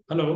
Hello.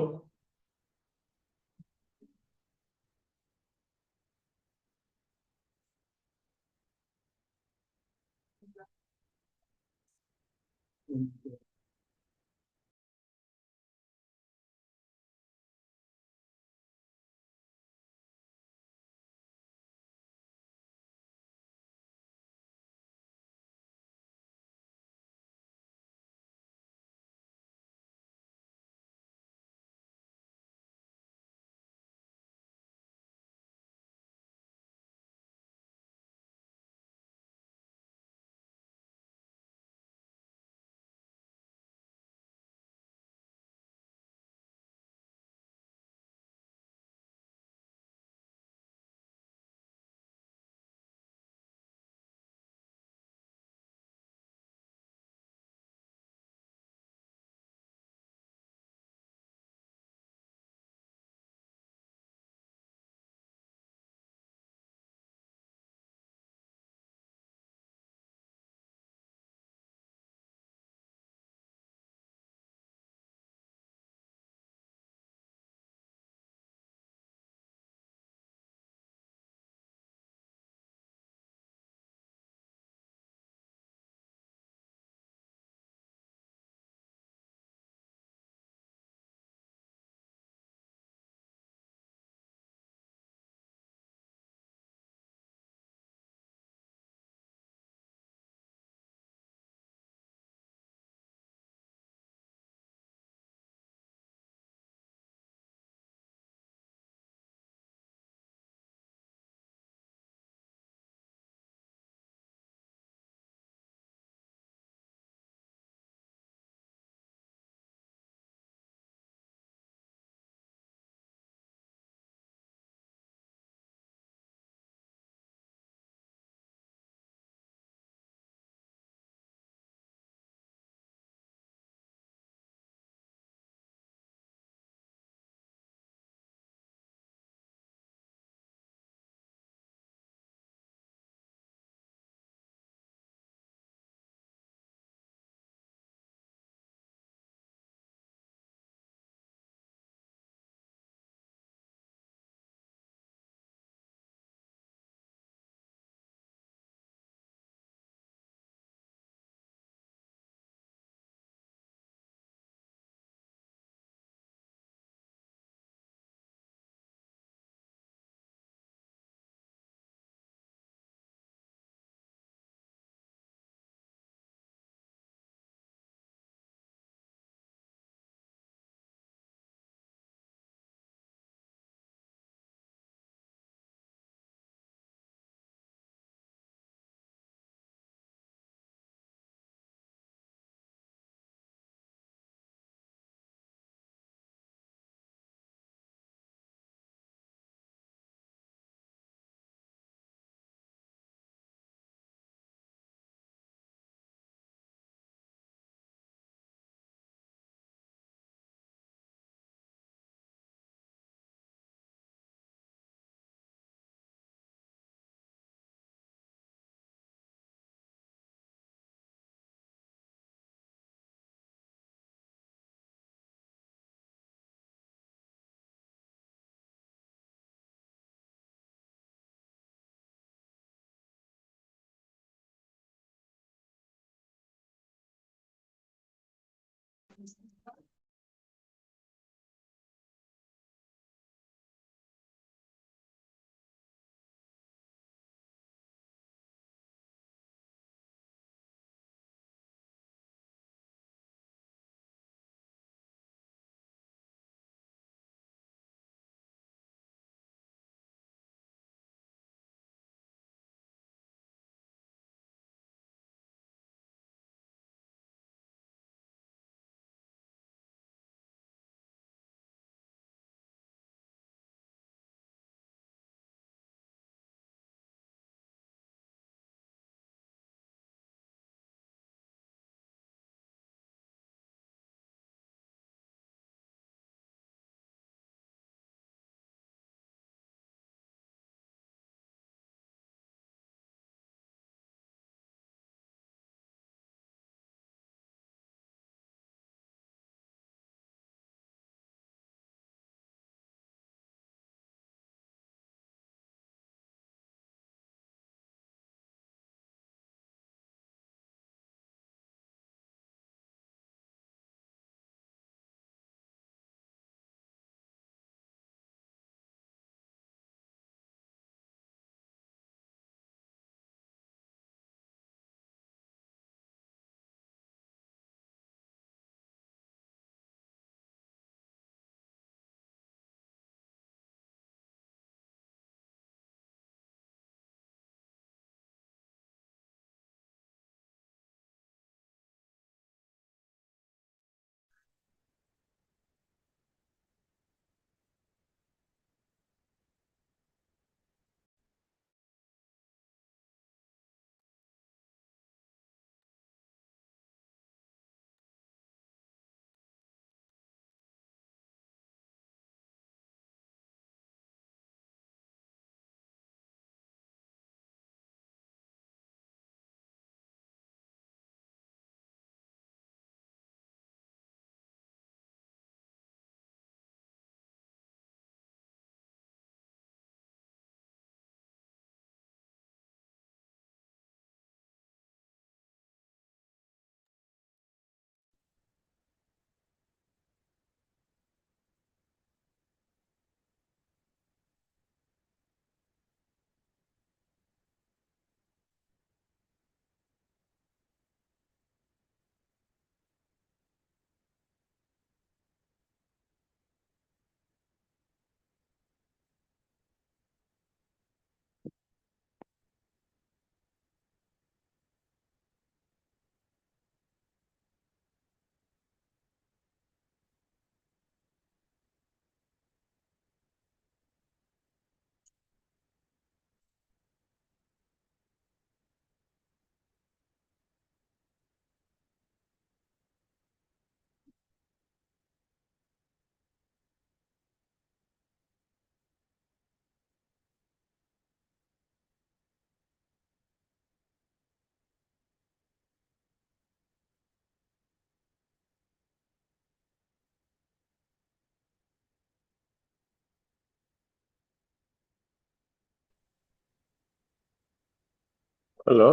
Hello.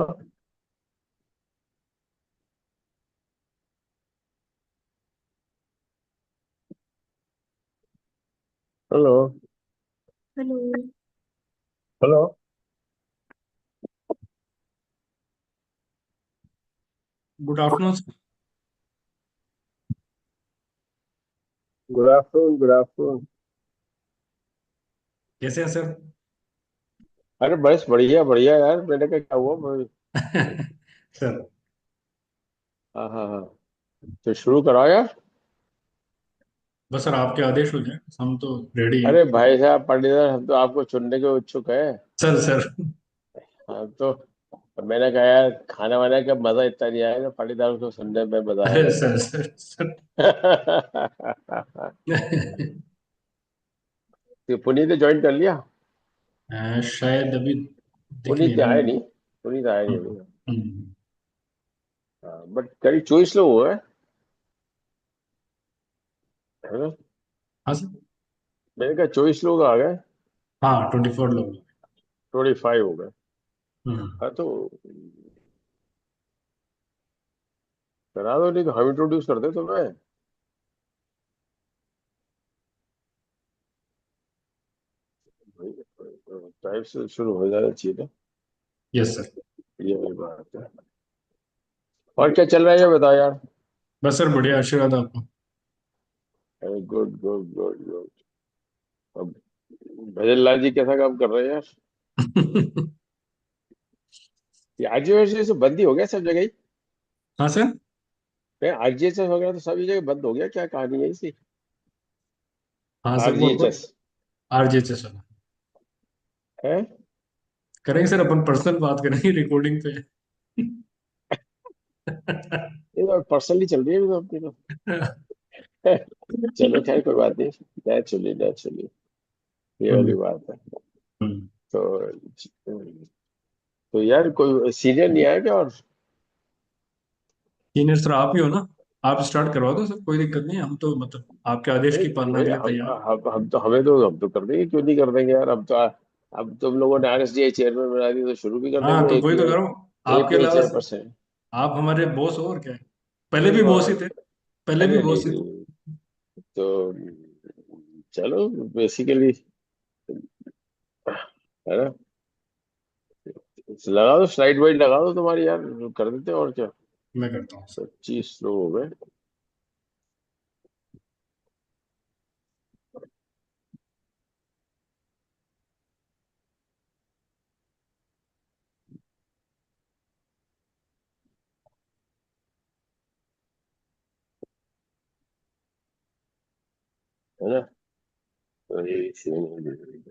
Hello. Hello. Hello. Good afternoon sir. Good afternoon, good afternoon. कैसे हैं sir? अरे बस बढ़िया बढ़िया यार, मैंने कहा क्या हुआ सर, हाँ हाँ हाँ। तो शुरू कराओ यार। बस सर आपके आदेश हो जाए, हम तो रेडी हैं। अरे भाई साहब पंडित, हम तो आपको चुनने के इच्छुक है। Sir sir. हाँ तो मैंने कहा यार, खाना वाना का मजा इतना नहीं आया तो पंडित को सुनने में मजा अरे आएगा। Sir sir sir. तो पुनीत ने ज्वाइन कर लिया। शायद अभी दिख नहीं पुनीत रहा आया है। नहीं। पुनीत आया नहीं हम्म, अभी। हम्म। हाँ, बट करीब 24 लोग हुए हैं, है ना। हाँ सर। मैंने कहा 24 लोग आ गए। हाँ, 24 लोग। 25 हो गए। हम्म। हाँ तो करा दो, नहीं तो हम इंट्रोड्यूस कर दे तुम्हें। टाइप से शुरू हो जाना चाहिए था। Yes sir. ये वाली बात है। और क्या चल रहा है ये बताओ यार। बस सर बढ़िया, आशीर्वाद आपको। अरे गुड गुड गुड गुड। अब भजन लाल जी कैसा काम कर रहे हैं यार। ये आरजीएस से बंद ही हो गया सब जगह ही। हाँ सर। आरजीएस हो गया तो सभी जगह बंद हो गया, क्या कहानी है इसकी। हाँ सर, वो अपन आरजीएचएस आरजे से सर है। करेंगे सर, अपन पर्सनल बात करेंगे रिकॉर्डिंग पे। ये तो पर्सनली चल रही है अभी तो अपनी तो। चलो खैर कोई बात नहीं। Naturally naturally. ये वाली हम्म, बात है। हम्म। तो तो यार कोई सीनियर नहीं आया क्या और। सीनियर सर आप ही हो ना? आप स्टार्ट करवा दो सर, कोई दिक्कत नहीं है, हम तो मतलब आपके आदेश नहीं की पालना भाई, के लिए तैयार हैं। हम तो कर देंगे, क्यों नहीं कर देंगे यार। अब तुम लोगों ने आरएसडीआई चेयरमैन बना दी तो शुरू भी कर हाँ, देंगे। तो वही तो एपीआई कह रहा हूँ, आपके एपीआई अलावा चेयरपर्सन। आप हमारे बॉस हो और क्या है। पहले अरे भी बॉस ही बात। थे। पहले भी अरे नहीं बॉस ही थे। नहीं। तो चलो बेसिकली, है ना। लगा दो स्लाइड वाइड, लगा दो तुम्हारी यार। कर देते हैं और क्या। मैं करता हूँ सर। 25 लोग हो गए, है ना। तो ये सीन।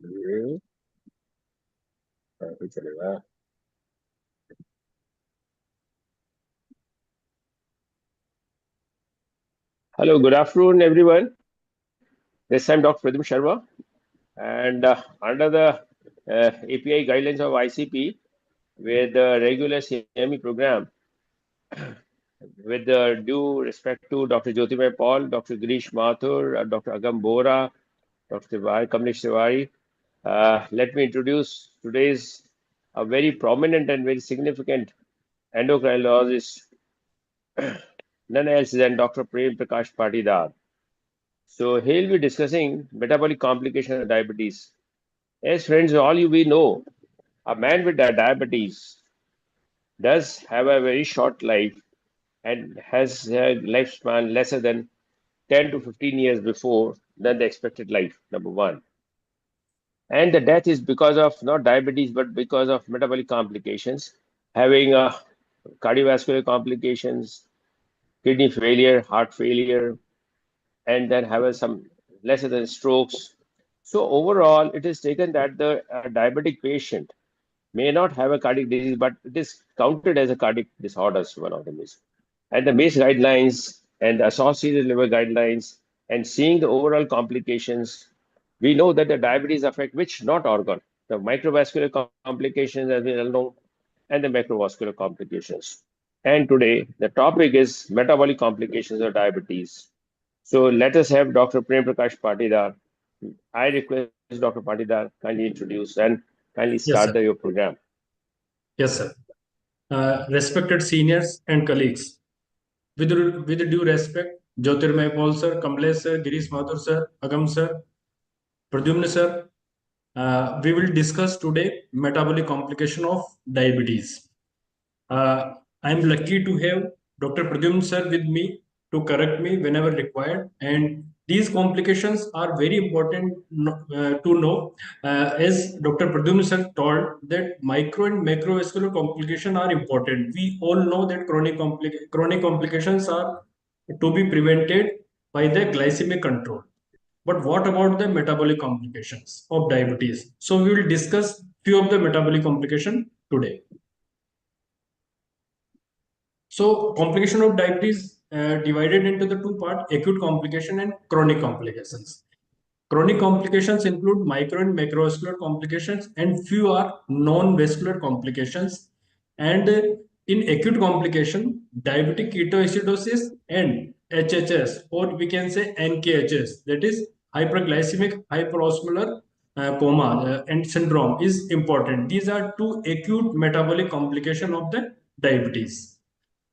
ये काफी चलेगा। Hello, good afternoon everyone. This time doctor Pradeep Sharma, and under the API guidelines of ICP, with the regular CME program, with the due respect to Dr. Jyotirmay Paul, Dr. Girish Mathur, Dr. Agam Bora, Dr. Kamlesh Tiwari, let me introduce today's a very prominent and very significant endocrinologist, none else than Dr. Prem Prakash Patidar. So he'll be discussing metabolic complications of diabetes. As friends, all you we know, a man with diabetes does have a very short life and has a lifespan lesser than 10 to 15 years before than the expected life, number one. And the death is because of not diabetes, but because of metabolic complications, having cardiovascular complications, kidney failure, heart failure, and then have some lesser than strokes. So overall, it is taken that the diabetic patient may not have a cardiac disease, but it is counted as a cardiac disorders, one of them is. And the MACE guidelines and the associated liver guidelines and seeing the overall complications, we know that the diabetes affect which not organ. the microvascular complications as we all know, and the macrovascular complications. And today, the topic is metabolic complications of diabetes. So let us have Dr. Prem Prakash Patidar. I request Dr. Patidar kindly introduce and kindly Yes, start sir. your program. Yes, sir. Respected seniors and colleagues, with due respect, Jyotirmay Paul sir, Kamlesh sir, Girish Mathur sir, Agam sir, Pradyumna sir, we will discuss today metabolic complication of diabetes. Uh, I am lucky to have Dr. Pradyumna sir with me to correct me whenever required. And these complications are very important to know. As Dr. Pradyumna sir told that micro and macrovascular complications are important. We all know that chronic complications are to be prevented by the glycemic control. But what about the metabolic complications of diabetes? So we will discuss few of the metabolic complications today. So complication of diabetes divided into the two part, acute complication and chronic complications. Chronic complications include micro and macrovascular complications, and few are non-vascular complications. And in acute complication, diabetic ketoacidosis and HHS, or we can say NKHS, that is hyperglycemic hyperosmolar coma and syndrome is important. These are two acute metabolic complication of the diabetes.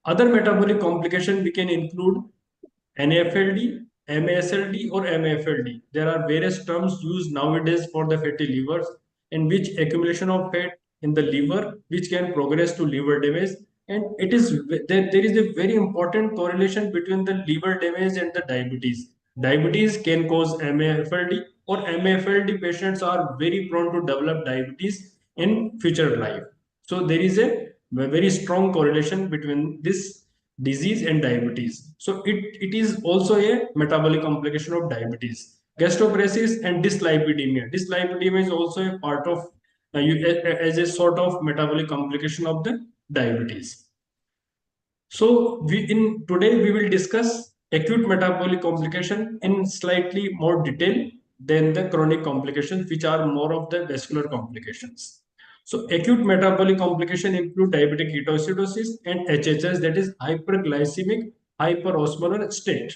Other metabolic complication we can include NAFLD, MASLD, or MAFLD. There are various terms used nowadays for the fatty livers, in which accumulation of fat in the liver, which can progress to liver damage. And there is a very important correlation between the liver damage and the diabetes. Diabetes can cause MAFLD, or MAFLD patients are very prone to develop diabetes in future life. So there is a very strong correlation between this disease and diabetes. So it is also a metabolic complication of diabetes. Gastroparesis and dyslipidemia. Dyslipidemia is also a part of as a sort of metabolic complication of the diabetes. So today we will discuss acute metabolic complication in slightly more detail than the chronic complications, which are more of the vascular complications. So acute metabolic complication include diabetic ketoacidosis and HHS, that is hyperglycemic hyperosmolar state.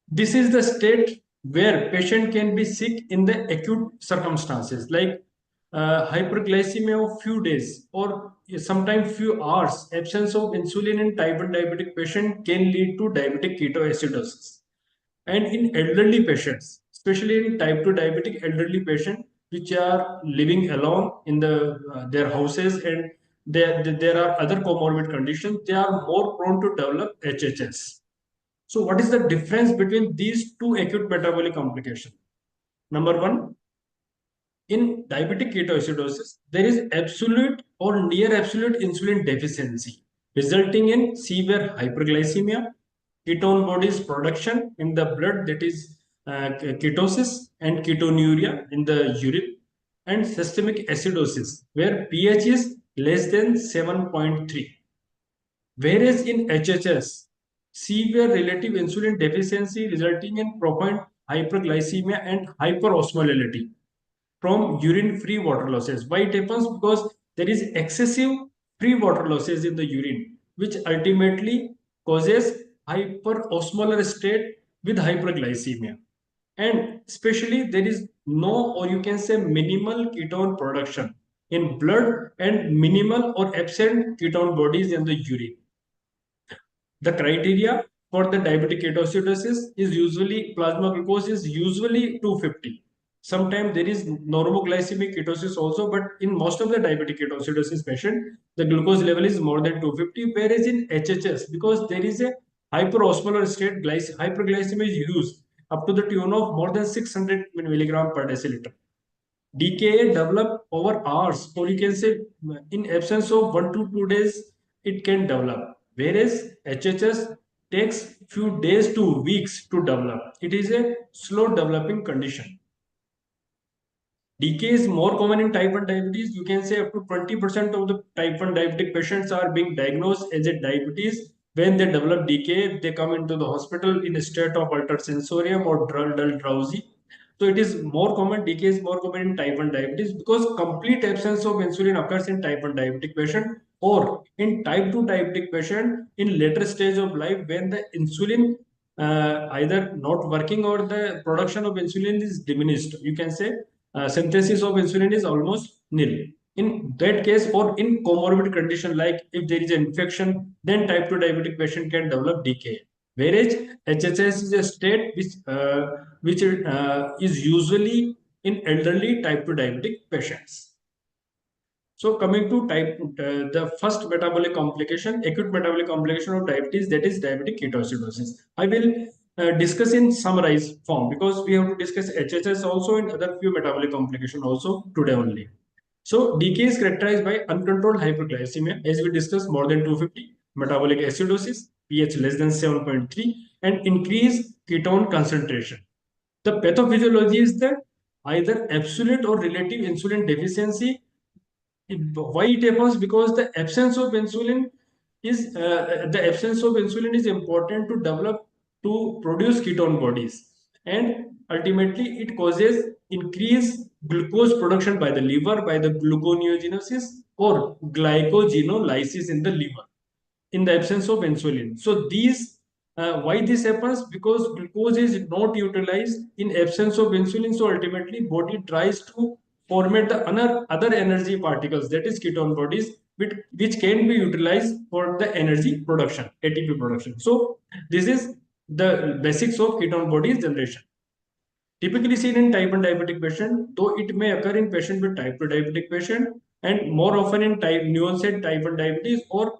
This is the state where patient can be sick in the acute circumstances, like hyperglycemia of few days or sometimes few hours. Absence of insulin in type 1 diabetic patient can lead to diabetic ketoacidosis. And in elderly patients, especially in type 2 diabetic elderly patients, which are living alone in their houses, and there are other comorbid conditions, they are more prone to develop HHS. So what is the difference between these two acute metabolic complications? Number one, in diabetic ketoacidosis, there is absolute or near absolute insulin deficiency, resulting in severe hyperglycemia, ketone bodies production in the blood, that is ketosis, and ketonuria in the urine, and systemic acidosis, where pH is less than 7.3. Whereas in HHS, severe relative insulin deficiency resulting in profound hyperglycemia and hyperosmolality from urine-free water losses. Why it happens? Because there is excessive free water losses in the urine, which ultimately causes hyperosmolar state with hyperglycemia. And especially there is no, or you can say minimal ketone production in blood and minimal or absent ketone bodies in the urine. The criteria for the diabetic ketoacidosis is usually plasma glucose is usually 250. Sometimes there is normoglycemic ketosis also, but in most of the diabetic ketoacidosis patient, the glucose level is more than 250. Whereas in HHS, because there is a hyperosmolar state, hyperglycemia is used up to the tune of more than 600 milligram per deciliter. DKA develop over hours, or you can say in absence of 1 to 2 days, it can develop. Whereas HHS takes few days to weeks to develop. It is a slow developing condition. DKA is more common in type 1 diabetes. You can say up to 20% of the type 1 diabetic patients are being diagnosed as a diabetes. When they develop DKA, they come into the hospital in a state of altered sensorium or dull, drowsy. So it is more common, decay is more common in type 1 diabetes because complete absence of insulin occurs in type 1 diabetic patient or in type 2 diabetic patient in later stage of life when the insulin either not working or the production of insulin is diminished. You can say synthesis of insulin is almost nil. In that case, or in comorbid condition like if there is an infection, then type 2 diabetic patient can develop decay. Whereas HHS is a state which is usually in elderly type 2 diabetic patients. So coming to the first metabolic complication, acute metabolic complication of diabetes, that is diabetic ketoacidosis. I will discuss in summarized form because we have to discuss HHS also and other few metabolic complication also today only. So decay is characterized by uncontrolled hyperglycemia, as we discussed, more than 250, metabolic acidosis, pH less than 7.3, and increased ketone concentration. The pathophysiology is that either absolute or relative insulin deficiency. Why it happens? Because the absence of insulin is important to develop to produce ketone bodies, and ultimately it causes increased glucose production by the liver by the gluconeogenesis or glycogenolysis in the liver in the absence of insulin. So these why this happens? Because glucose is not utilized in absence of insulin. So ultimately, body tries to formate the other energy particles, that is ketone bodies, which can be utilized for the energy production, ATP production. So this is the basics of ketone bodies generation. Typically seen in type 1 diabetic patient, though it may occur in patient with type 2 diabetic patient and more often in new onset type 1 diabetes or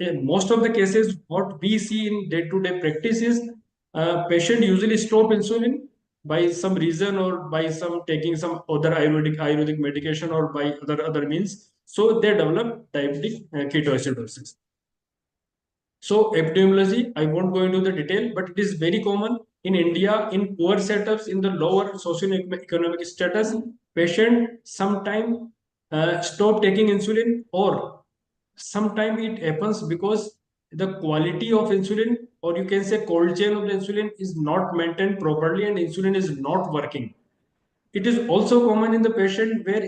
in most of the cases what we see in day-to-day practice is patient usually stop insulin by some reason or by some taking some other ayurvedic medication or by other means. So they develop diabetic ketoacidosis. So epidemiology, I won't go into the detail, but it is very common in India in poor setups in the lower socio-economic status. Patient sometime stop taking insulin or sometime it happens because the quality of insulin or you can say cold chain of the insulin is not maintained properly and insulin is not working. It is also common in the patient where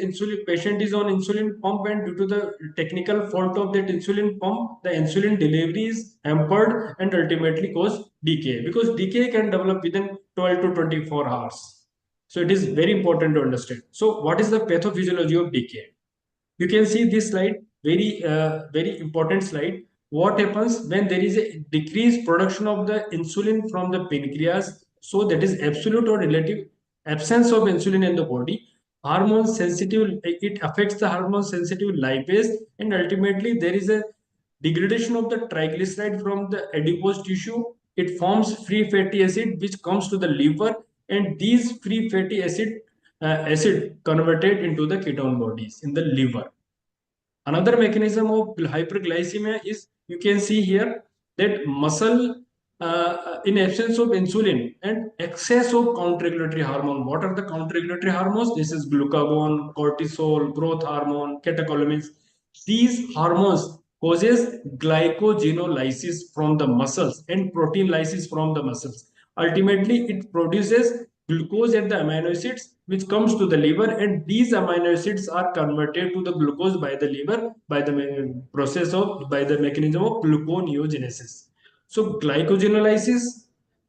patient is on insulin pump and due to the technical fault of that insulin pump, the insulin delivery is hampered and ultimately cause decay because decay can develop within 12 to 24 hours. So it is very important to understand. So what is the pathophysiology of decay? You can see this slide, very important slide. What happens when there is a decreased production of the insulin from the pancreas? So that is absolute or relative absence of insulin in the body. Hormone sensitive, it affects the hormone sensitive lipase and ultimately there is a degradation of the triglyceride from the adipose tissue. It forms free fatty acid which comes to the liver and these free fatty acid converted into the ketone bodies in the liver. Another mechanism of hyperglycemia is you can see here that muscle in absence of insulin and excess of counter-regulatory hormone. What are the counter-regulatory hormones? This is glucagon, cortisol, growth hormone, catecholamines. These hormones causes glycogenolysis from the muscles and protein lysis from the muscles. Ultimately, it produces glucose and the amino acids which comes to the liver and these amino acids are converted to the glucose by the liver by the by the mechanism of gluconeogenesis. So glycogenolysis,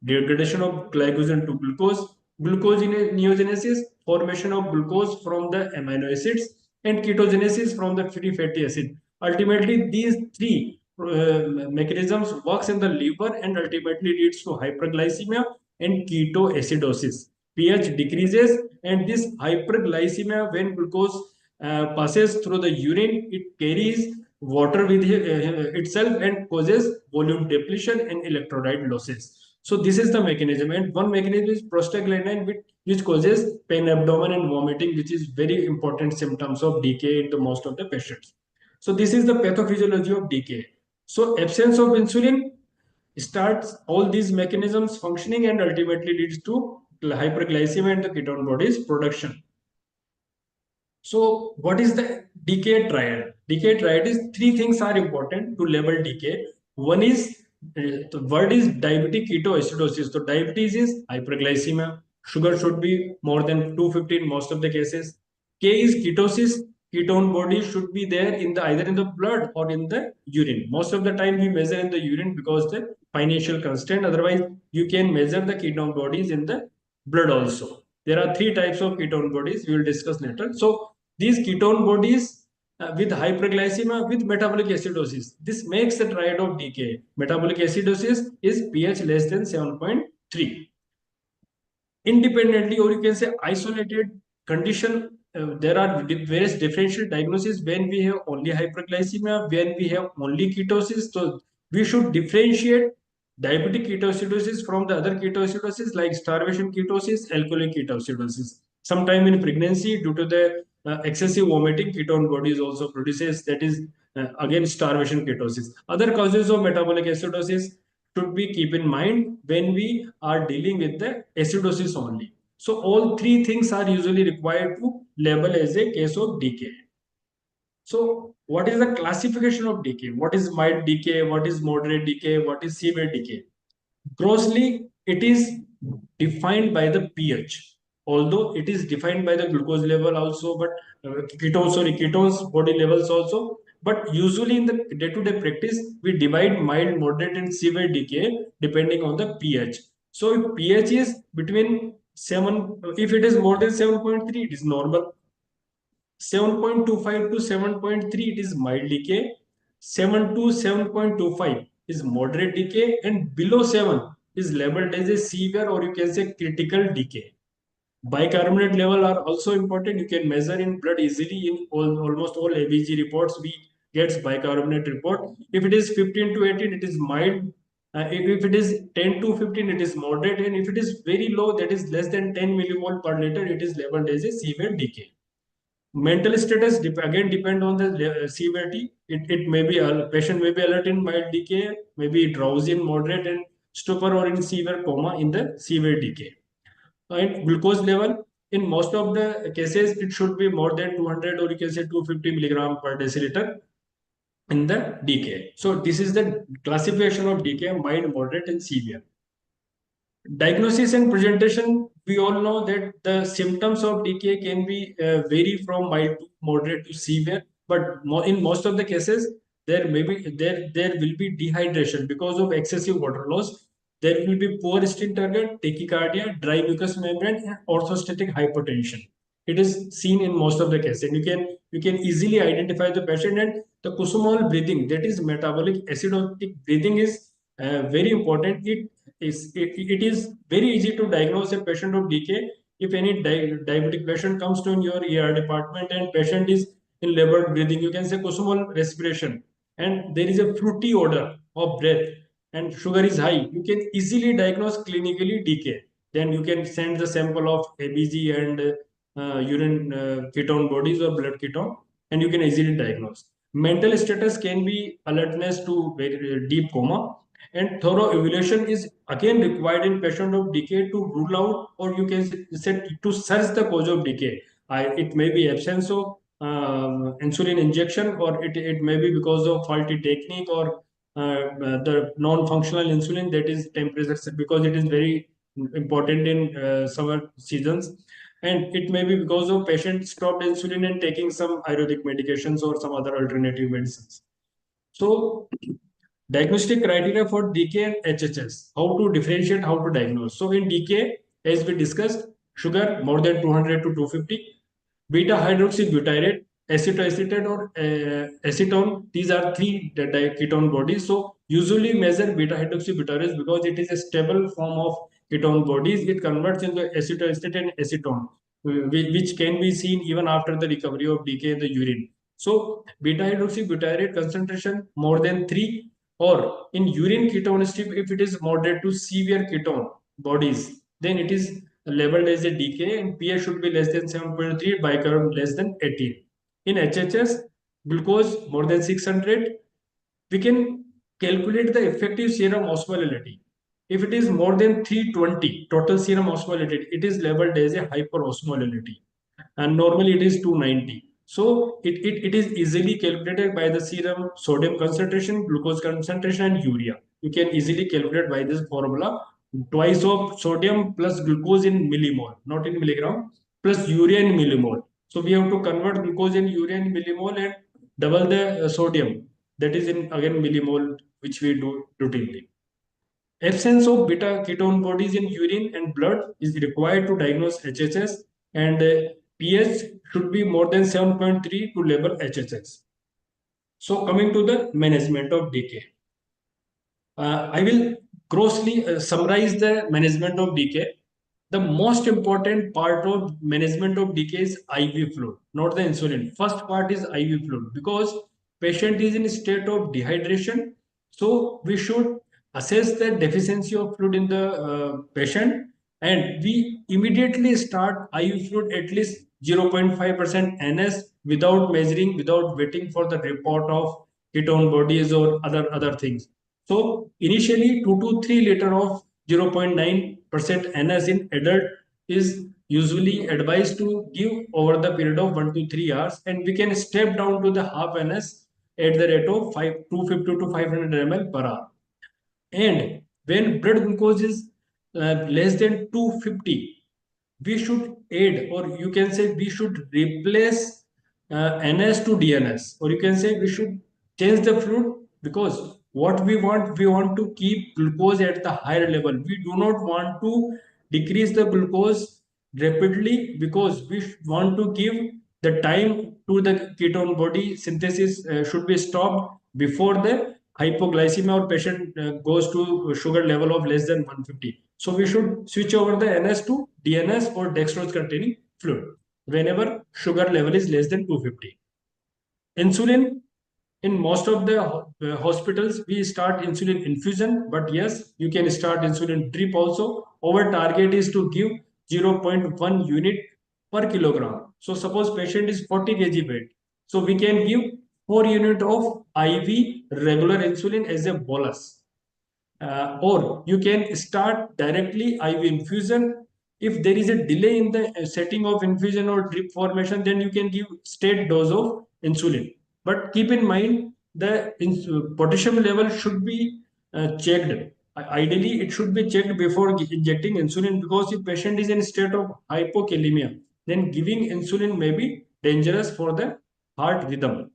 degradation of glycogen to glucose, gluconeogenesis, formation of glucose from the amino acids, and ketogenesis from the free fatty acid. Ultimately, these three mechanisms works in the liver and ultimately leads to hyperglycemia and ketoacidosis. pH decreases and this hyperglycemia when glucose passes through the urine, it carries water with itself and causes volume depletion and electrolyte losses. So this is the mechanism and one mechanism is prostaglandin which causes pain, abdomen and vomiting which is very important symptoms of decay in the most of the patients. So this is the pathophysiology of decay. So absence of insulin starts all these mechanisms functioning and ultimately leads to hyperglycemia and the ketone bodies production. So what is the decay triad? Decay triad is three things are important to label decay. One is the word is diabetic ketoacidosis. So diabetes is hyperglycemia. Sugar should be more than 250 in most of the cases. K is ketosis. Ketone body should be there in the either in the blood or in the urine. Most of the time we measure in the urine because the financial constraint. Otherwise, you can measure the ketone bodies in the blood also. There are three types of ketone bodies. We will discuss later. So these ketone bodies with hyperglycemia with metabolic acidosis. This makes the triad of decay. Metabolic acidosis is pH less than 7.3. Independently, or you can say isolated condition, there are various differential diagnoses when we have only hyperglycemia, when we have only ketosis. So we should differentiate diabetic ketoacidosis from the other ketoacidosis like starvation ketosis, alcoholic ketoacidosis. Sometime in pregnancy, due to the excessive vomiting, ketone bodies also produces, that is again starvation ketosis. Other causes of metabolic acidosis should be keep in mind when we are dealing with the acidosis only. So all three things are usually required to label as a case of decay. So what is the classification of decay? What is mild decay? What is moderate decay? What is severe decay? Grossly, it is defined by the pH. Although it is defined by the glucose level also, but ketones body levels also. But usually in the day-to-day practice, we divide mild, moderate, and severe decay depending on the pH. So if pH is between 7, if it is more than 7.3, it is normal. 7.25 to 7.3, it is mild decay. 7 to 7.25 is moderate decay, and below 7 is labeled as a severe, or you can say critical decay. Bicarbonate level are also important. You can measure in blood easily in almost all ABG reports. We get bicarbonate report. If it is 15 to 18, it is mild. If it is 10 to 15, it is moderate. And if it is very low, that is less than 10 millimole per liter, it is labeled as a severe decay. Mental status again depend on the severity. It may be a patient may be alert in mild decay, maybe drowsy in moderate, and stupor or in severe coma in the severe decay. And glucose level in most of the cases it should be more than 200, or you can say 250 milligram per deciliter in the decay. So this is the classification of decay: mild, moderate, and severe. Diagnosis and presentation, we all know that the symptoms of decay can be vary from mild to moderate to severe, but in most of the cases, there will be dehydration because of excessive water loss. There will be poor skin turgor, tachycardia, dry mucous membrane, and orthostatic hypotension. It is seen in most of the cases, and you can easily identify the patient. And the Kusumal breathing, that is metabolic acidotic breathing, is very important. It is very easy to diagnose a patient of decay. If any diabetic patient comes to your ER department and patient is in labored breathing, you can say Kusumal respiration, and there is a fruity odor of breath, and sugar is high, you can easily diagnose clinically decay. Then you can send the sample of ABG and urine ketone bodies or blood ketone, and you can easily diagnose. Mental status can be alertness to very deep coma, and thorough evaluation is again required in patient of decay to rule out, or you can say to search the cause of decay. It may be absence of insulin injection, or it may be because of faulty technique, or the non-functional insulin, that is temperature, because it is very important in summer seasons. And it may be because of patient stopped insulin and taking some ayurvedic medications or some other alternative medicines. So diagnostic criteria for DK and HHS. How to differentiate, how to diagnose. So in DK, as we discussed, sugar more than 200 to 250, beta hydroxybutyrate, acetoacetate, or acetone. These are three ketone bodies. So usually measure beta hydroxybutyrate because it is a stable form of ketone bodies. It converts into acetoacetate and acetone, which can be seen even after the recovery of decay in the urine. So beta hydroxybutyrate concentration more than 3, or in urine ketone strip, if it is moderate to severe ketone bodies, then it is labeled as a decay, and pH should be less than 7.3, bicarb less than 18. In HHS, glucose more than 600, we can calculate the effective serum osmolality. If it is more than 320 total serum osmolality, it is labeled as a hyperosmolality, and normally it is 290. So it is easily calculated by the serum sodium concentration, glucose concentration, and urea. You can easily calculate by this formula twice of sodium plus glucose in millimole, not in milligram, plus urea in millimole. So we have to convert glucose in urea in millimole and double the sodium, that is in again millimole, which we do routinely. Absence of beta ketone bodies in urine and blood is required to diagnose HHS, and pH should be more than 7.3 to label HHS. So coming to the management of decay. I will grossly summarize the management of decay. The most important part of management of decay is IV fluid, not the insulin. First part is IV fluid because patient is in state of dehydration. So we should assess the deficiency of fluid in the patient, and we immediately start IV fluid at least 0.5% NS without measuring, without waiting for the report of ketone bodies or other things. So initially 2 to 3 liter of 0.9% NS in adult is usually advised to give over the period of 1 to 3 hours, and we can step down to the half NS at the rate of 250 to 500 ml per hour. And when blood glucose is less than 250, we should add, or you can say we should replace NS to DNS, or you can say we should change the fluid, because what we want to keep glucose at the higher level. We do not want to decrease the glucose rapidly, because we want to give the time to the ketone body synthesis should be stopped before the hypoglycemia or patient goes to sugar level of less than 150. So we should switch over the NS to DNS or dextrose containing fluid whenever sugar level is less than 250. Insulin, in most of the hospitals we start insulin infusion, but yes, you can start insulin drip also. Our target is to give 0.1 unit per kilogram. So suppose patient is 40 kg weight, so we can give 4 unit of IV regular insulin as a bolus, or you can start directly IV infusion. If there is a delay in the setting of infusion or drip formation, then you can give straight dose of insulin. But keep in mind the potassium level should be checked. Ideally, it should be checked before injecting insulin, because if patient is in state of hypokalemia, then giving insulin may be dangerous for the heart rhythm.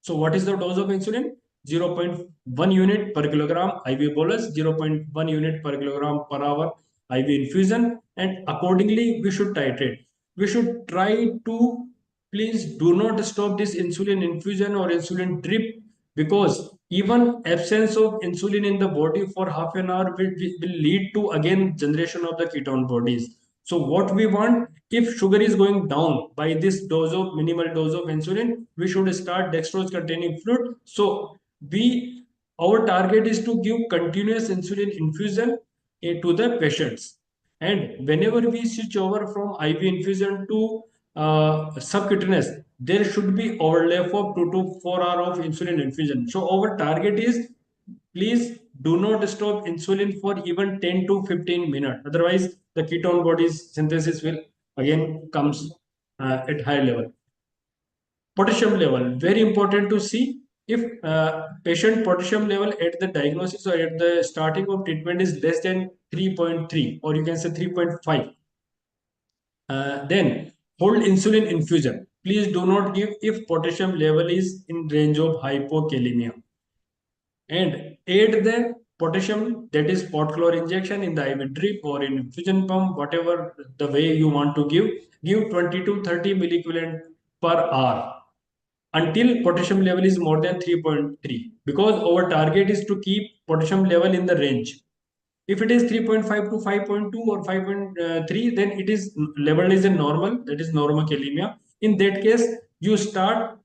So what is the dose of insulin? 0.1 unit per kilogram IV bolus, 0.1 unit per kilogram per hour IV infusion, and accordingly we should titrate. We should try to, please do not stop this insulin infusion or insulin drip, because even absence of insulin in the body for half an hour will lead to again generation of the ketone bodies. So what we want, if sugar is going down by this dose of minimal dose of insulin, we should start dextrose containing fluid. So we, our target is to give continuous insulin infusion to the patients. And whenever we switch over from IV infusion to subcutaneous, there should be overlap of 2 to 4 hours of insulin infusion. So our target is, please do not stop insulin for even 10 to 15 minutes. Otherwise, the ketone bodies synthesis will again comes at high level. Potassium level, very important to see. If patient potassium level at the diagnosis or at the starting of treatment is less than 3.3, or you can say 3.5, then hold insulin infusion. Please do not give if potassium level is in range of hypokalemia. And add the potassium, that is pot chlor injection in the IV drip or in infusion pump, whatever the way you want to give 20 to 30 milliequivalent per hour until potassium level is more than 3.3, because our target is to keep potassium level in the range. If it is 3.5 to 5.2 or 5.3, then it is level is a normal, that is normokalemia. In that case, you start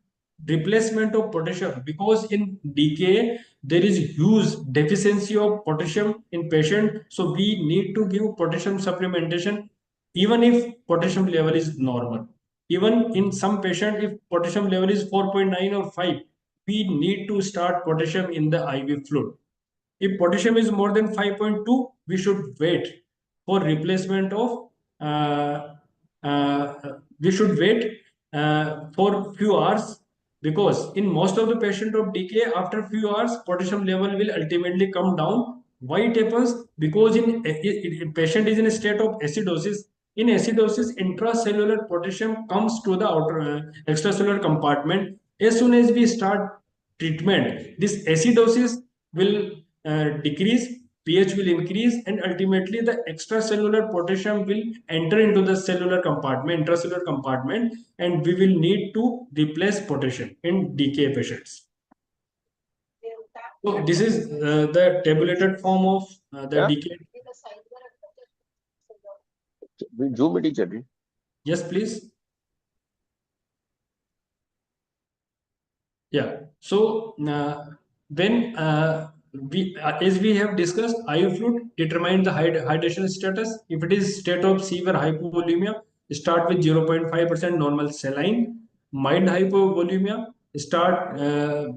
replacement of potassium, because in decay there is huge deficiency of potassium in patient. So we need to give potassium supplementation even if potassium level is normal. Even in some patient, if potassium level is 4.9 or 5, we need to start potassium in the IV fluid. If potassium is more than 5.2, we should wait for replacement of, uh, we should wait for few hours, because in most of the patient of decay, after few hours, potassium level will ultimately come down Why it happens? Because patient is in a state of acidosis. In acidosis, intracellular potassium comes to the outer extracellular compartment. As soon as we start treatment, this acidosis will decrease, pH will increase, and ultimately the extracellular potassium will enter into the cellular compartment, intracellular compartment, and we will need to replace potassium in DKA patients. So this is the tabulated form of the Yeah, decay. Zoom meeting चल रही. Yes, please. Yeah. So when as we have discussed, IV fluid determine the hydration status. If it is state of severe hypovolemia, start with 0.5% normal saline. Mild hypovolemia, start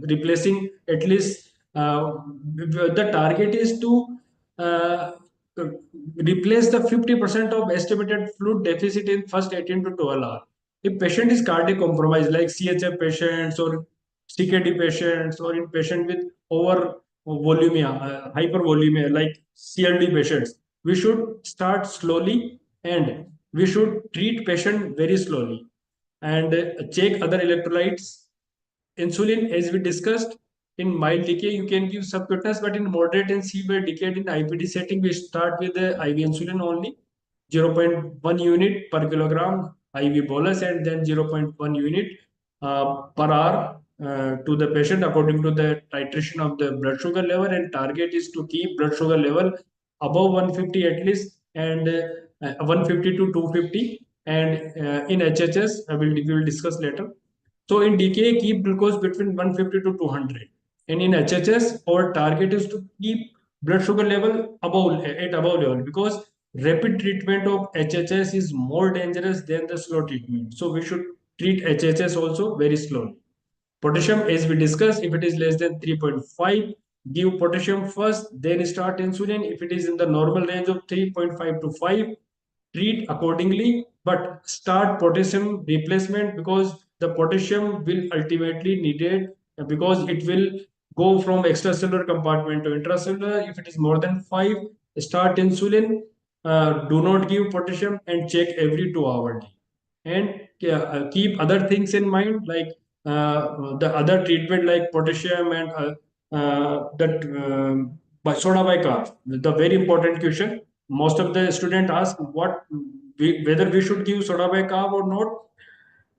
replacing at least the target is to uh, replace the 50% of estimated fluid deficit in first 18 to 12 hours. If patient is cardiac compromised like CHF patients or CKD patients or in patient with over volemia, hypervolemia like CLD patients, we should start slowly and we should treat patient very slowly and check other electrolytes. Insulin, as we discussed, in mild decay, you can give subcutaneous, but in moderate and severe decay in IPD setting, we start with the IV insulin only, 0.1 unit per kilogram IV bolus, and then 0.1 unit per hour to the patient according to the titration of the blood sugar level. And target is to keep blood sugar level above 150 at least, and 150 to 250. And in HHS, we will discuss later. So in DKA, keep glucose between 150 to 200. And in HHS, our target is to keep blood sugar level above level, because rapid treatment of HHS is more dangerous than the slow treatment. So we should treat HHS also very slowly. Potassium, as we discussed, if it is less than 3.5, give potassium first, then start insulin. If it is in the normal range of 3.5 to 5, treat accordingly, but start potassium replacement, because the potassium will ultimately needed because it will go from extracellular compartment to intracellular. If it is more than 5, start insulin. Do not give potassium and check every 2 hours. And keep other things in mind like the other treatment like potassium and that soda bicarb. The very important question, most of the student ask whether we should give soda bicarb or not.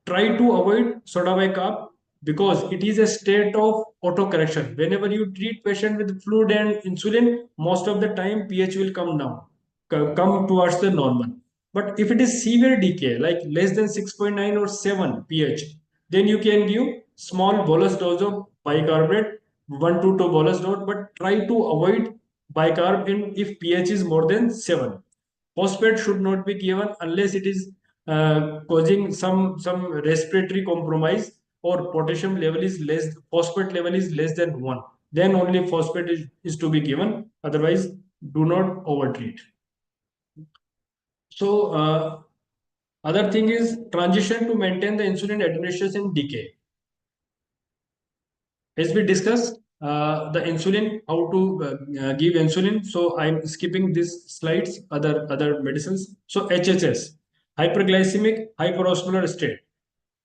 Try to avoid soda bicarb because it is a state of autocorrection. Whenever you treat patient with fluid and insulin, most of the time pH will come down, come towards the normal. But if it is severe decay, like less than 6.9 or 7 pH, then you can give small bolus dose of bicarbonate, 1 to 2 bolus dose, but try to avoid bicarb in if pH is more than 7. Phosphate should not be given unless it is causing some respiratory compromise or potassium level is less, phosphate level is less than 1. Then only phosphate is to be given. Otherwise, do not overtreat. So other thing is transition to maintain the insulin administration in decay. As we discussed, the insulin, how to give insulin. So I'm skipping these slides, other medicines. So HHS, hyperglycemic hyperosmolar state,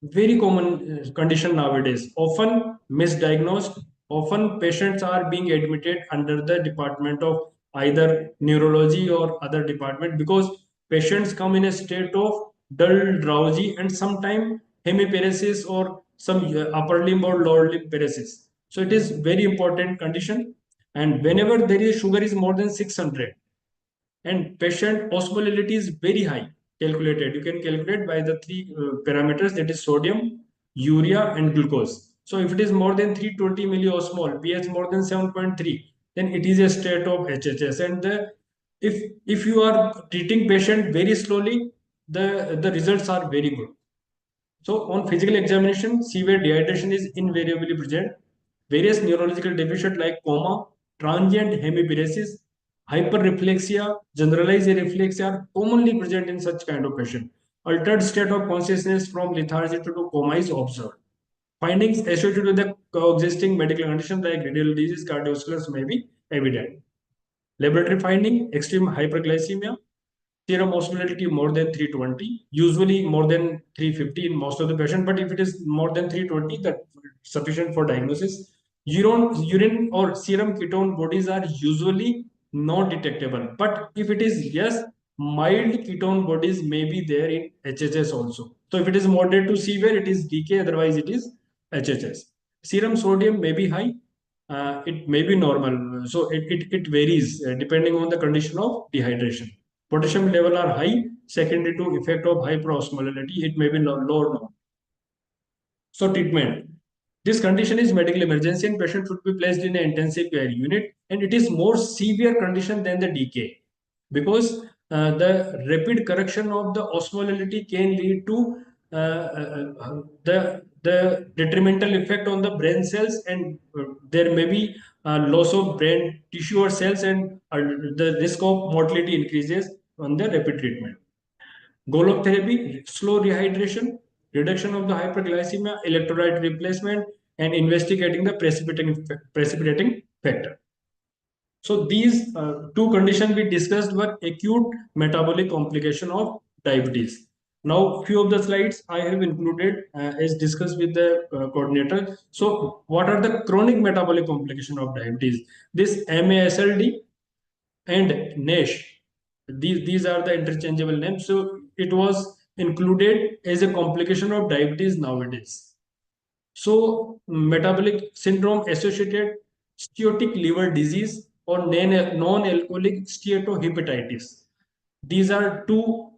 very common condition nowadays, often misdiagnosed. Often patients are being admitted under the department of either neurology or other department, because patients come in a state of dull, drowsy, and sometimes hemiparesis or some upper limb or lower limb paresis. So it is very important condition. And whenever there is sugar is more than 600 and patient osmolality is very high, calculated, you can calculate by the three parameters, that is sodium, urea, and glucose. So if it is more than 320 milliosmol, pH more than 7.3, then it is a state of HHS. And if you are treating patient very slowly, the results are very good. So on physical examination, severe dehydration is invariably present. Various neurological deficits like coma, transient hemiparesis, hyperreflexia, generalized areflexia are commonly present in such kind of patient. Altered state of consciousness from lethargy to coma is observed. Findings associated with the coexisting medical conditions like radial disease, cardiovascular may be evident. Laboratory finding, extreme hyperglycemia, serum osmolality more than 320, usually more than 350 in most of the patient, but if it is more than 320, that's sufficient for diagnosis. Urine or serum ketone bodies are usually not detectable, but if it is yes, mild ketone bodies may be there in HHS also. So if it is moderate to severe, it is DK, otherwise it is HHS. Serum sodium may be high, it may be normal. So it varies depending on the condition of dehydration. Potassium level are high, secondary to effect of hyperosmolality, it may be low or no. So treatment. This condition is medical emergency and patient should be placed in an intensive care unit, and it is more severe condition than the DK because the rapid correction of the osmolality can lead to the detrimental effect on the brain cells, and there may be loss of brain tissue or cells, and the risk of mortality increases on the rapid treatment. Goal of therapy, slow rehydration, reduction of the hyperglycemia, electrolyte replacement, and investigating the precipitating factor. So these two conditions we discussed were acute metabolic complication of diabetes. Now, few of the slides I have included as discussed with the coordinator. So, what are the chronic metabolic complication of diabetes? This MASLD and NASH. These are the interchangeable names. So it was included as a complication of diabetes nowadays. So metabolic syndrome associated steatotic liver disease or non-alcoholic steatohepatitis. These are two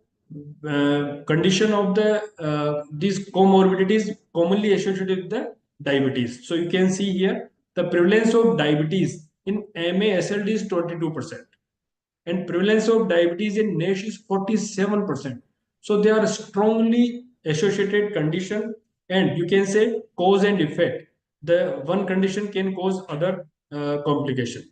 condition of the these comorbidities commonly associated with the diabetes. So you can see here the prevalence of diabetes in MASLD is 22%, and prevalence of diabetes in NASH is 47%. So they are strongly associated condition, and you can say cause and effect. The one condition can cause other complication.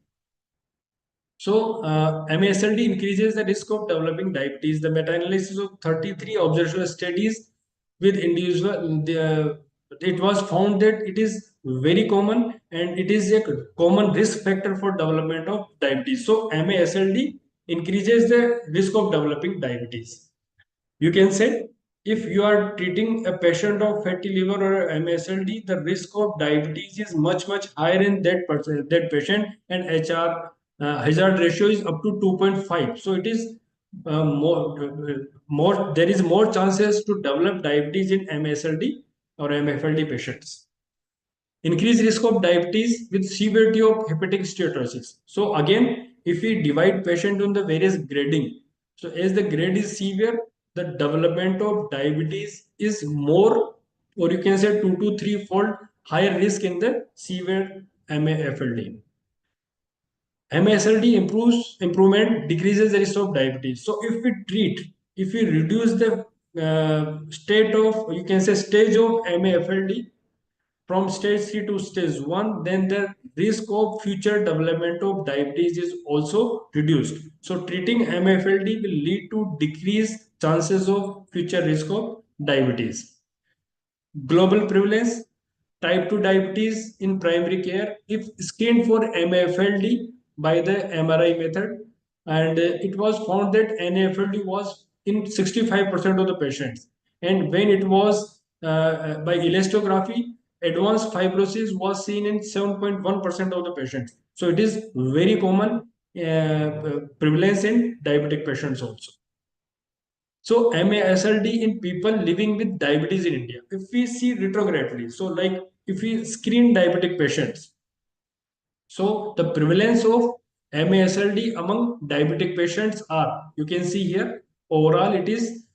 So MASLD increases the risk of developing diabetes. The meta-analysis of 33 observational studies with individual, it was found that it is very common and it is a common risk factor for development of diabetes. So MASLD increases the risk of developing diabetes. You can say if you are treating a patient of fatty liver or MSLD, the risk of diabetes is much higher in that patient, and HR hazard ratio is up to 2.5. So it is more there is more chances to develop diabetes in MSLD or MFLD patients. Increased risk of diabetes with severity of hepatic steatosis. So again, if we divide patient on the various grading, so as the grade is severe, the development of diabetes is more, or you can say 2 to 3 fold higher risk in the severe MAFLD. MASLD improvement decreases the risk of diabetes. So if we reduce the state of, you can say stage of MAFLD from stage 3 to stage 1, then the risk of future development of diabetes is also reduced. So treating MFLD will lead to decreased chances of future risk of diabetes. Global prevalence, type 2 diabetes in primary care, if screened for MFLD by the MRI method, and it was found that NAFLD was in 65% of the patients. And when it was by elastography, advanced fibrosis was seen in 7.1% of the patients. So it is very common prevalence in diabetic patients also. So MASLD in people living with diabetes in India. If we see retrogradely, so like if we screen diabetic patients, so the prevalence of MASLD among diabetic patients are, you can see here, overall it is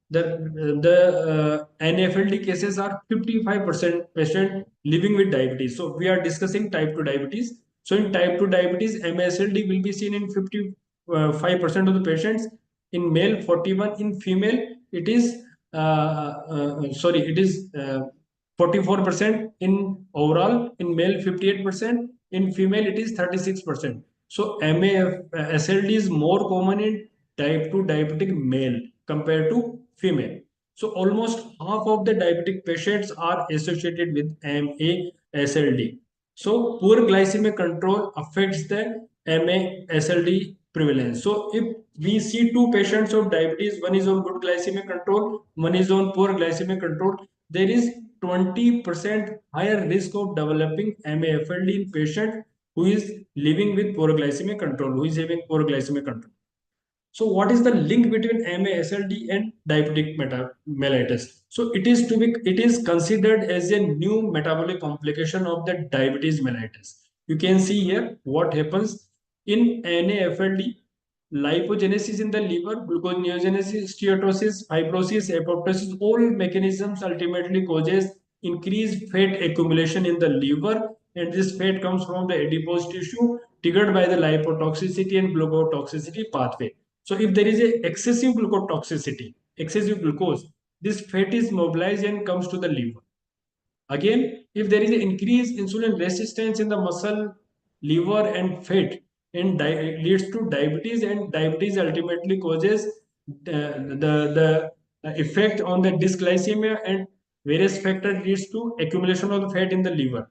the NAFLD cases are 55% patient living with diabetes. So we are discussing type 2 diabetes. So in type 2 diabetes, MASLD will be seen in 55% of the patients. In male, 41. In female, it is it is 44% in overall. In male, 58%. In female, it is 36%. So MASLD is more common in type 2 diabetic male compared to female. So almost half of the diabetic patients are associated with MASLD. So poor glycemic control affects the MASLD prevalence. So if we see two patients of diabetes, one is on good glycemic control, one is on poor glycemic control, there is 20% higher risk of developing MAFLD in patient who is living with poor glycemic control, who is having poor glycemic control. So what is the link between MASLD and diabetic mellitus? So it is considered as a new metabolic complication of the diabetes mellitus. You can see here what happens in NAFLD: lipogenesis in the liver, gluconeogenesis, steatosis, fibrosis, apoptosis. All mechanisms ultimately causes increased fat accumulation in the liver, and this fat comes from the adipose tissue triggered by the lipotoxicity and glucotoxicity pathway. So if there is a excessive glucotoxicity, excessive glucose, this fat is mobilized and comes to the liver. Again, if there is an increased insulin resistance in the muscle, liver, and fat, and leads to diabetes, and diabetes ultimately causes the effect on the dysglycemia, and various factors leads to accumulation of the fat in the liver.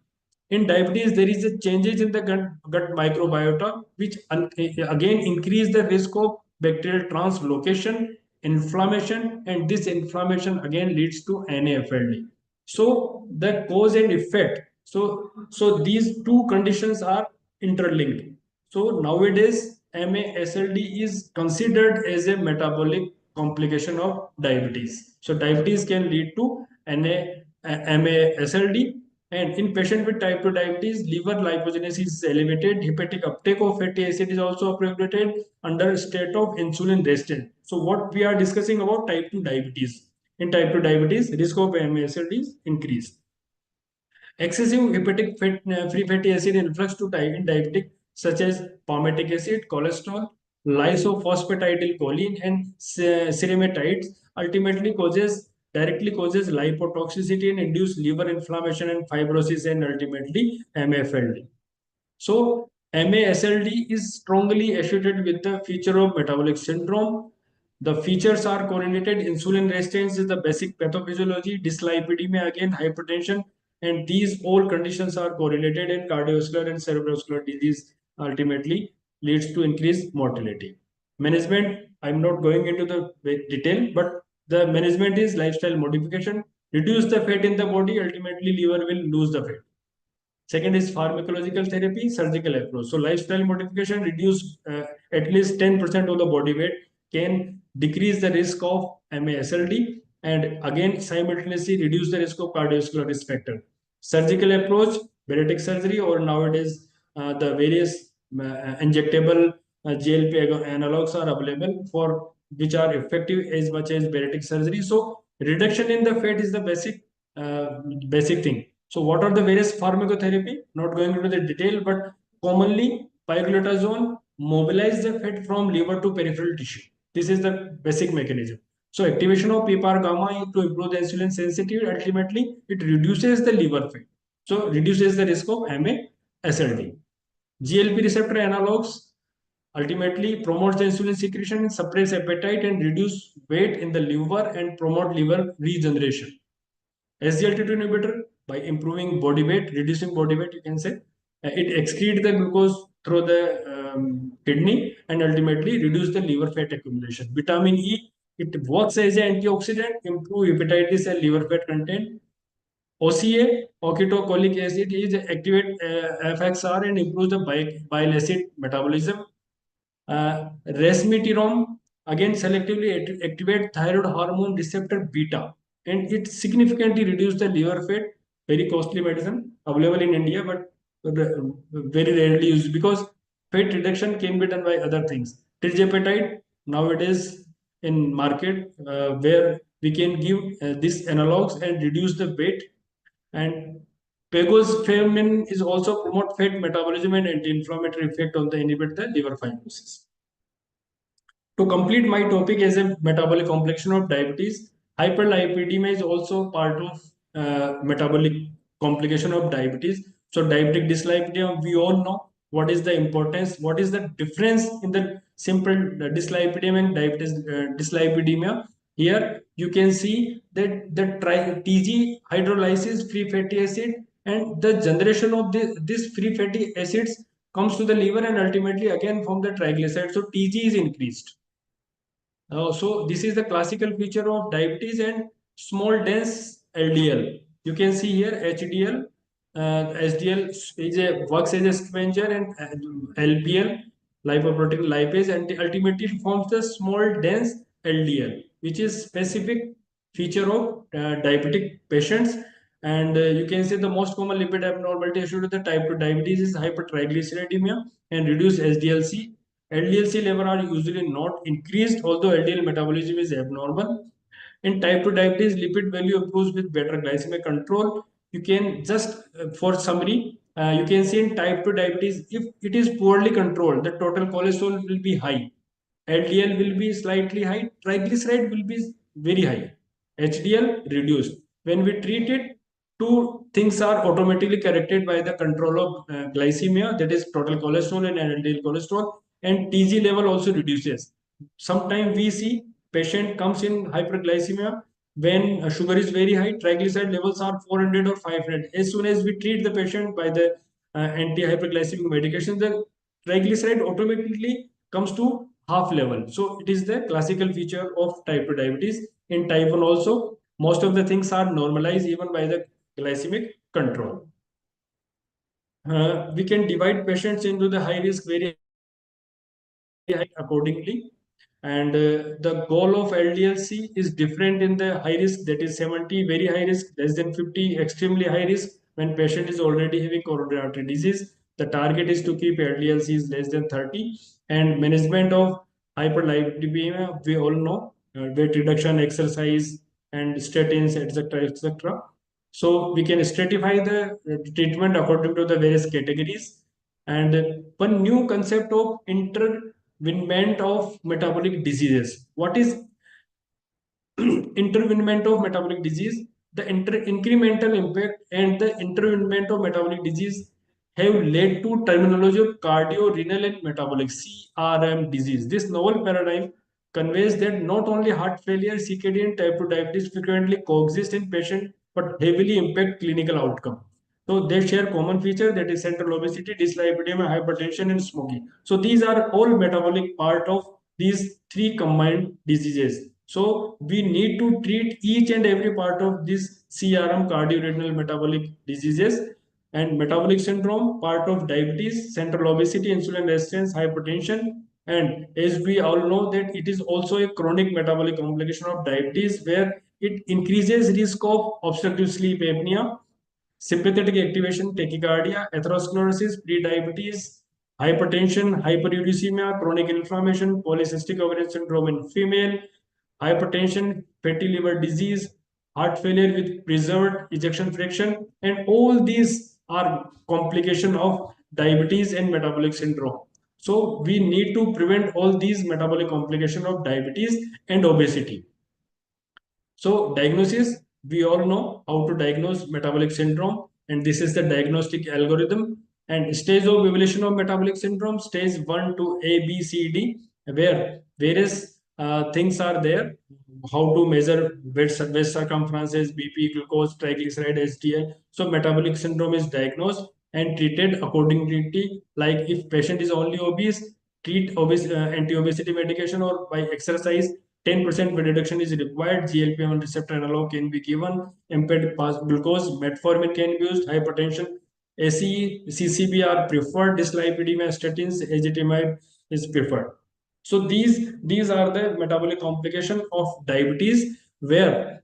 In diabetes, there is a changes in the gut microbiota, which again increase the risk of bacterial translocation, inflammation, and this inflammation again leads to NAFLD. So the cause and effect. So these two conditions are interlinked. So nowadays, MASLD is considered as a metabolic complication of diabetes. So diabetes can lead to MASLD, and in patient with type 2 diabetes, liver lipogenesis is elevated. Hepatic uptake of fatty acid is also upregulated under state of insulin resistance. So what we are discussing about type 2 diabetes. In type 2 diabetes, risk of MASLD is increased. Excessive hepatic free fatty acid influx to type in diabetic, such as palmitic acid, cholesterol, lysophosphatidylcholine, and ceramides, ultimately directly causes lipotoxicity and induce liver inflammation and fibrosis, and ultimately MFLD. So MASLD is strongly associated with the feature of metabolic syndrome. The features are correlated. Insulin resistance is the basic pathophysiology, dyslipidemia again, hypertension, and these all conditions are correlated, and cardiovascular and cerebrovascular disease ultimately leads to increased mortality. Management, I'm not going into the detail, but the management is lifestyle modification, reduce the fat in the body, ultimately liver will lose the fat. Second is pharmacological therapy, surgical approach. So lifestyle modification reduce at least 10% of the body weight can decrease the risk of MASLD, and again simultaneously reduce the risk of cardiovascular risk factor. Surgical approach, bariatric surgery, or nowadays the various injectable GLP analogs are available for which are effective as much as bariatric surgery. So reduction in the fat is the basic thing. So what are the various pharmacotherapy? Not going into the detail, but commonly pioglitazone mobilize the fat from liver to peripheral tissue. This is the basic mechanism. So activation of PPAR gamma to improve the insulin sensitivity. Ultimately, it reduces the liver fat. So reduces the risk of MASLD. GLP receptor analogs ultimately promotes the insulin secretion, suppress appetite, and reduce weight in the liver and promote liver regeneration. SGLT2 inhibitor, by improving body weight, reducing body weight, you can say, it excretes the glucose through the kidney and ultimately reduce the liver fat accumulation. Vitamin E, it works as an antioxidant, improve hepatitis and liver fat content. OCA, oketocholic acid, is activate FXR and improves the bile acid metabolism. Resmetirom again selectively activate thyroid hormone receptor beta, and it significantly reduce the liver fat. Very costly medicine available in India, but very rarely used because fat reduction can be done by other things. Tirzepatide nowadays in market where we can give these analogs and reduce the weight, and pegospermin is also promote fat metabolism and anti-inflammatory effect on the inhibit the liver fibrosis. To complete my topic as a metabolic complexion of diabetes, hyperlipidemia is also part of metabolic complication of diabetes. So diabetic dyslipidemia, we all know what is the importance, what is the difference in the simple dyslipidemia and diabetes dyslipidemia. Here you can see that the TG hydrolysis free fatty acid and the generation of this free fatty acids comes to the liver and ultimately again from the triglycerides. So TG is increased. So this is the classical feature of diabetes and small dense LDL. You can see here HDL, SDL is works as a scavenger, and LPL, lipoprotein lipase, and ultimately forms the small dense LDL, which is specific feature of diabetic patients. And you can say the most common lipid abnormality associated with the type 2 diabetes is hypertriglyceridemia and reduced SDLC. LDLC level are usually not increased, although LDL metabolism is abnormal. In type 2 diabetes, lipid value improves with better glycemic control. You can just, for summary, you can see in type 2 diabetes, if it is poorly controlled, the total cholesterol will be high. LDL will be slightly high, triglyceride will be very high, HDL reduced. When we treat it, two things are automatically corrected by the control of glycemia, that is total cholesterol and LDL cholesterol, and TG level also reduces. Sometimes we see patient comes in hyperglycemia when sugar is very high, triglyceride levels are 400 or 500. As soon as we treat the patient by the anti-hyperglycemic medication, the triglyceride automatically comes to half level. So it is the classical feature of type 2 diabetes. In type 1 also, most of the things are normalized even by the glycemic control. We can divide patients into the high risk, very high accordingly. And the goal of LDLC is different in the high risk, that is 70, very high risk, less than 50, extremely high risk. When patient is already having coronary artery disease, the target is to keep LDLC is less than 30. And management of hyperlipidemia, we all know, weight reduction, exercise, and statins, etc., etc. So we can stratify the treatment according to the various categories. And one new concept of intervenment of metabolic diseases. What is intervenment of metabolic disease? The incremental impact and the intervenment of metabolic disease have led to terminology of cardio-renal and metabolic CRM disease. This novel paradigm conveys that not only heart failure, CKD, and type 2 diabetes frequently coexist in patients but heavily impact clinical outcome. So they share common feature, that is central obesity, dyslipidemia, hypertension, and smoking. So these are all metabolic part of these three combined diseases. So we need to treat each and every part of this CRM, cardiorenal metabolic diseases, and metabolic syndrome, part of diabetes, central obesity, insulin resistance, hypertension. And as we all know that it is also a chronic metabolic complication of diabetes where it increases risk of obstructive sleep apnea, sympathetic activation, tachycardia, atherosclerosis, prediabetes, hypertension, hyperuricemia, chronic inflammation, polycystic ovarian syndrome in female, hypertension, fatty liver disease, heart failure with preserved ejection fraction, and all these are complication of diabetes and metabolic syndrome. So we need to prevent all these metabolic complication of diabetes and obesity. So diagnosis, we all know how to diagnose metabolic syndrome, and this is the diagnostic algorithm. And stage of evolution of metabolic syndrome, stage 1 to A, B, C, D, where various things are there. How to measure waist circumferences, BP, glucose, triglyceride, HDL. So metabolic syndrome is diagnosed and treated accordingly. Like if patient is only obese, treat anti-obesity medication, or by exercise 10% weight reduction is required. GLP-1 receptor analog can be given. Impaired glucose, metformin can be used. Hypertension, ACE, CCB are preferred. Dyslipidemia, statins, ezetimibe is preferred. So these are the metabolic complication of diabetes where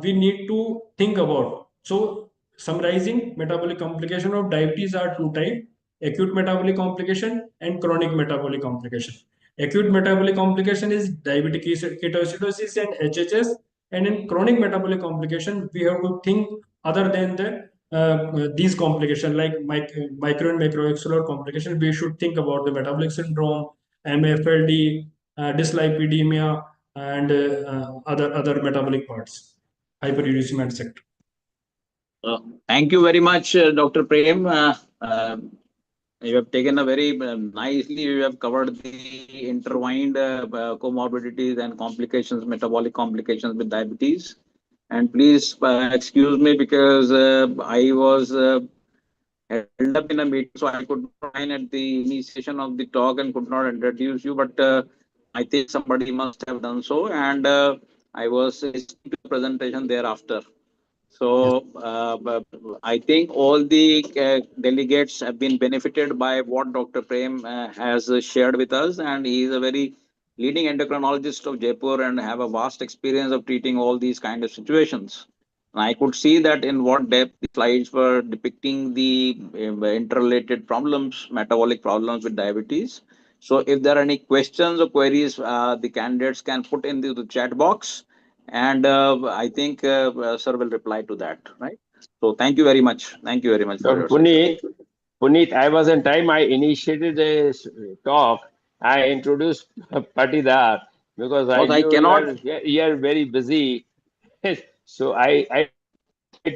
we need to think about. So summarizing, metabolic complication of diabetes are two types: acute metabolic complication and chronic metabolic complication. Acute metabolic complication is diabetic ketoacidosis and HHS, and in chronic metabolic complication, we have to think other than these complications like micro and macrovascular complications. We should think about the metabolic syndrome, MFLD, dyslipidemia, and other metabolic parts, hyperuricemia, etc. Thank you very much, Dr. Prem. You have taken a very nicely, you have covered the intertwined comorbidities and complications, metabolic complications with diabetes. And please excuse me because I was held up in a meeting, so I could join at the initiation of the talk and could not introduce you. But I think somebody must have done so, and I was listening to the presentation thereafter. So I think all the delegates have been benefited by what Dr. Prem has shared with us, and he is a very leading endocrinologist of Jaipur and have a vast experience of treating all these kind of situations. And I could see that in what depth the slides were depicting the interrelated problems, metabolic problems with diabetes. So if there are any questions or queries, the candidates can put in the chat box, and I think sir will reply to that, right? So thank you very much. Thank you very much for Dr. your session. Puneet, I was on time. I initiated this talk. I introduced Patidar because I Because I knew cannot. you are very busy. So I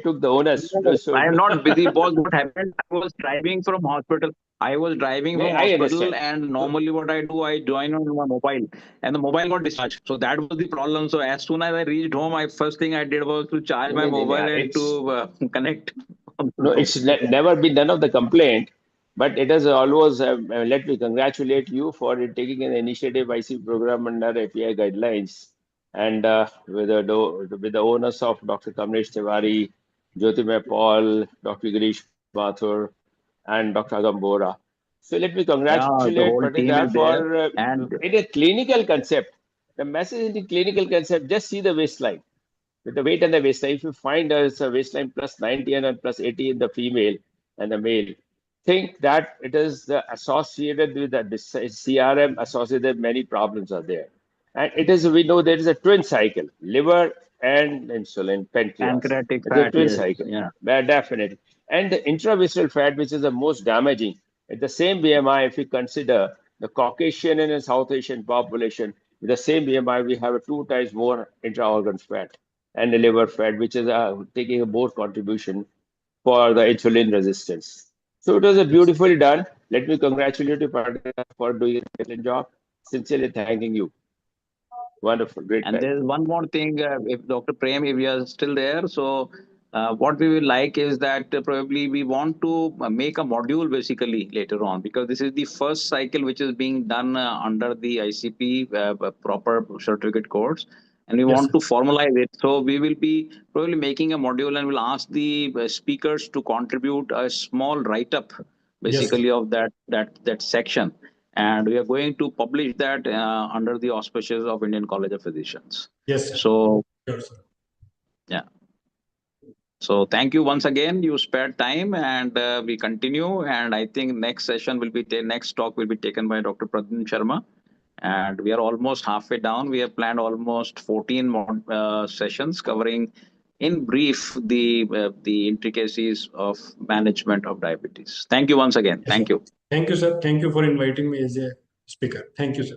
took the onus. I am So not busy, boss. What happened? I was driving from hospital. I was driving from I hospital, understand. and normally what I do, I join on my mobile, and the mobile got discharged. So that was the problem. So as soon as I reached home, I first thing I did was to charge my mobile and to connect. No, it's never been none of the complaint, but it has always, let me congratulate you for taking an initiative IC program under API guidelines and with the owners of Dr. Kamlesh Tiwari, Jyotimay Paul, Dr. Girish Mathur, and Dr. Agam. So let me Yeah, the congratulate whole team Patidar is there, for and in a clinical concept. The message in the clinical concept, just see the waistline with the weight and the waistline. If you find there's a waistline plus 90 and plus 80 in the female and the male, think that it is associated with the CRM associated many problems are there. And it is, we know there is a twin cycle, liver and insulin, pancreas. pancreatic It's a fat, twin yes, cycle, yeah. definitely. And the intravisceral fat, which is the most damaging, at the same BMI, if you consider the Caucasian and South Asian population, with the same BMI, we have 2 times more intra-organ fat and the liver fat, which is taking a more contribution for the insulin resistance. So it was a beautifully done. Let me congratulate you for doing an excellent job. Sincerely thanking you. Wonderful, great And time. there's one more thing, if Dr. Prem, if you are still there, so what we will like is that probably we want to make a module basically later on, because this is the first cycle which is being done under the ICP proper certificate course, and we want to formalize it. So we will be probably making a module, and we'll ask the speakers to contribute a small write-up basically of that section, and we are going to publish that under the auspices of Indian College of Physicians. Yes, sir. So, Sure, sir. yeah. So thank you once again. You spared time, and we continue. And I think next session will be next talk will be taken by Dr. Pradyum Sharma. And we are almost halfway down. We have planned almost 14 more sessions covering in brief the intricacies of management of diabetes. Thank you once again. Yes, Thank sir. you. Thank you, sir. Thank you for inviting me as a speaker. Thank you, sir.